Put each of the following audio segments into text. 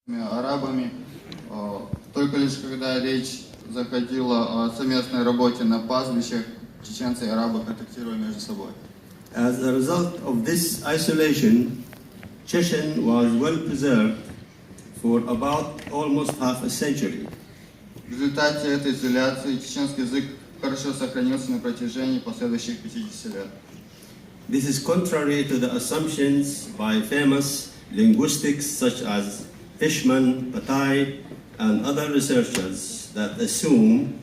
арабами, только лишь когда речь заходила о совместной работе на пастбищах, чеченцы и арабы контактировали между собой. As a result of this isolation, Chechen was well preserved for about almost half a century. В результате этой изоляции чеченский язык хорошо сохранился на протяжении последующих 50 лет. This is contrary to the assumptions by famous linguistics such as Fishman, Patai, and other researchers that assume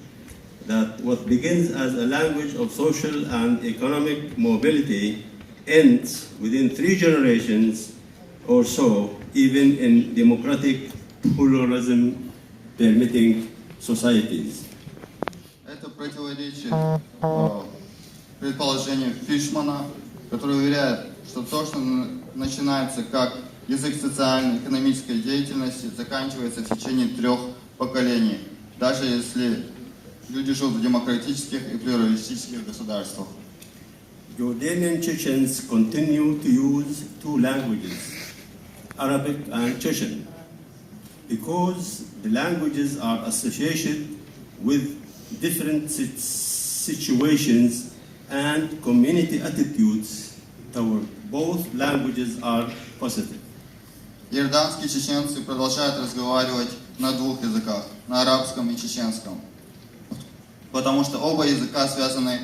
that what begins as a language of social and economic mobility ends within 3 generations or so, even in democratic pluralism permitting societies. Это противоречит предположению Фишмана, который уверяет, что то, что начинается как язык социально-экономической деятельности, заканчивается в течение 3 поколений, даже если люди живут в демократических и плюралистических государствах. Jordanian Chechens continue to use 2 languages, Arabic and Chechen, because the languages are associated with different situations and community attitudes toward both languages are positive. Иорданские чеченцы продолжают разговаривать на 2 языках, на арабском и чеченском, потому что оба языка связаны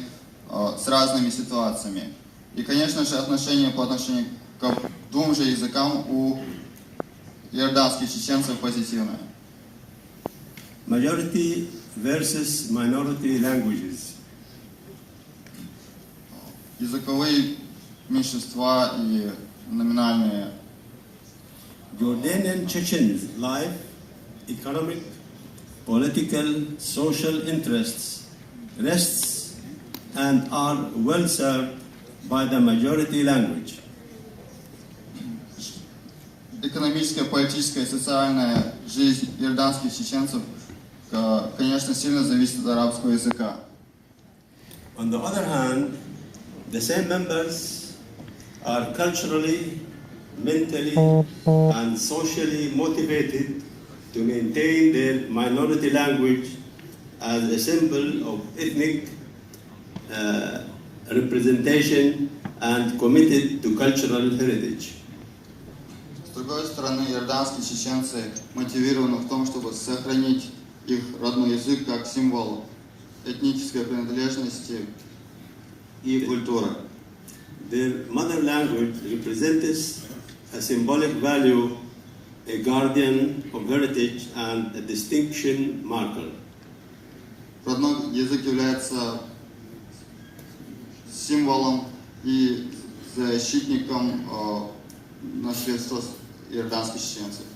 с разными ситуациями. И, конечно же, отношение по отношению к 2 же языкам у иорданских чеченцев позитивное. Majority versus minority languages. Языковые меньшинства и номинальные. Jordanian Chechens' life, economic, political, social interests rests and are well served by the majority language. Экономическая, политическая и социальная жизнь иорданских чеченцев, конечно, сильно зависит от арабского языка. On the other hand, the same members are culturally, mentally, and socially motivated to maintain their minority language as a symbol of ethnic representation and committed to cultural heritage. С другой стороны, иорданские чеченцы мотивированы в том, чтобы сохранить их родной язык как символ этнической принадлежности и культуры. Their mother language represents a symbolic value, a guardian of heritage, and a distinction marker. Родной язык является символом и защитником наследства иорданских чеченцев.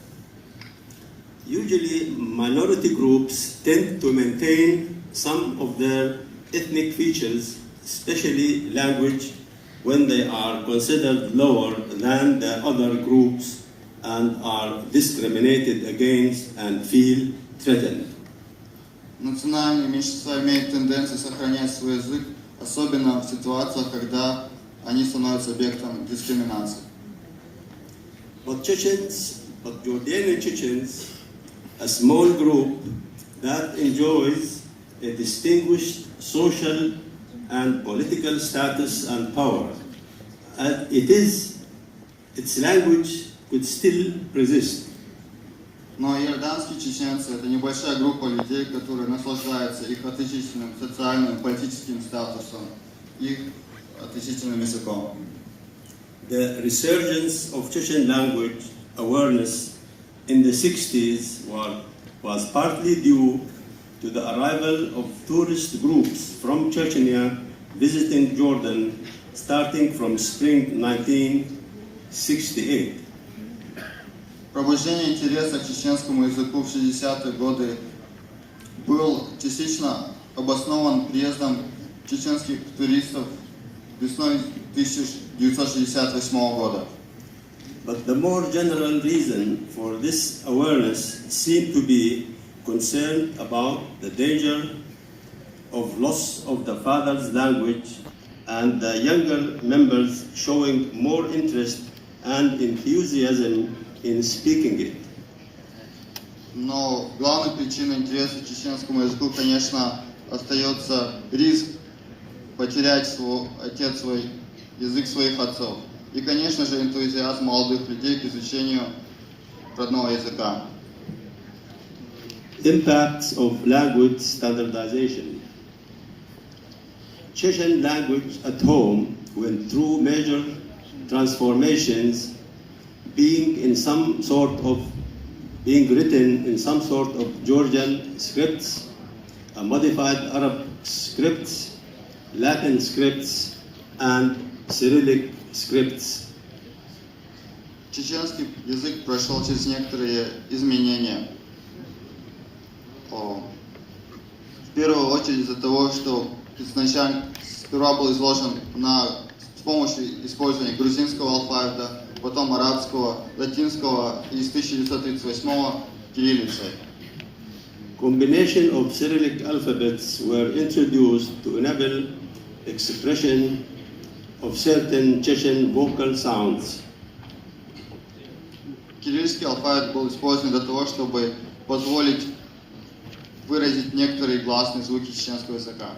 Usually, minority groups tend to maintain some of their ethnic features, especially language, when they are considered lower than the other groups and are discriminated against and feel threatened. Национальные меньшинства имеют тенденцию сохранять свой язык, особенно в ситуациях, когда они становятся объектом дискриминации. But Jordanian Chechens, a small group that enjoys a distinguished social and political status and power, and its language could still persist. Но иорданские чеченцы – это небольшая группа людей, которые наслаждаются их отличительным социальным и политическим статусом, их отличительным языком. The resurgence of Chechen language awareness in the 60s was partly due to the arrival of tourist groups from Chechnya visiting Jordan starting from spring 1968. Пробуждение интереса к чеченскому языку в 60-е годы был частично обоснован приездом чеченских туристов весной 1968 года. But the more general reason for this awareness seemed to be concerned about the danger of loss of the father's language and the younger members showing more interest and enthusiasm in speaking it. Но главной причиной интереса к чеченскому языку, конечно, остается риск потерять язык своих отцов. И, конечно же, энтузиазм молодых людей к изучению родного языка. Impacts of language standardization. Chechen language at home went through major transformations, being written in some sort of Georgian scripts, a modified Arab scripts, Latin scripts, and Cyrillic scripts. Чеченский язык прошел через некоторые изменения. В первую очередь из-за того, что сперва был изложен с помощью использования грузинского алфавита, потом арабского, латинского и с 1938 кириллицей. Combination of Cyrillic alphabets were introduced to enable expression of certain Chechen vocal sounds. Кириллический алфавит был использован для того, чтобы позволить выразить некоторые гласные звуки чеченского языка.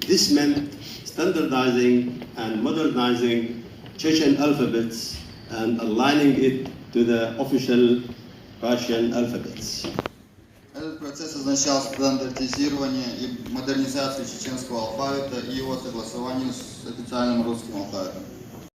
This meant standardizing and modernizing Chechen alphabets and aligning it to the official Russian alphabets. Этот процесс означал стандартизирование и модернизацию чеченского алфавита и его согласование с официальным русским алфавитом.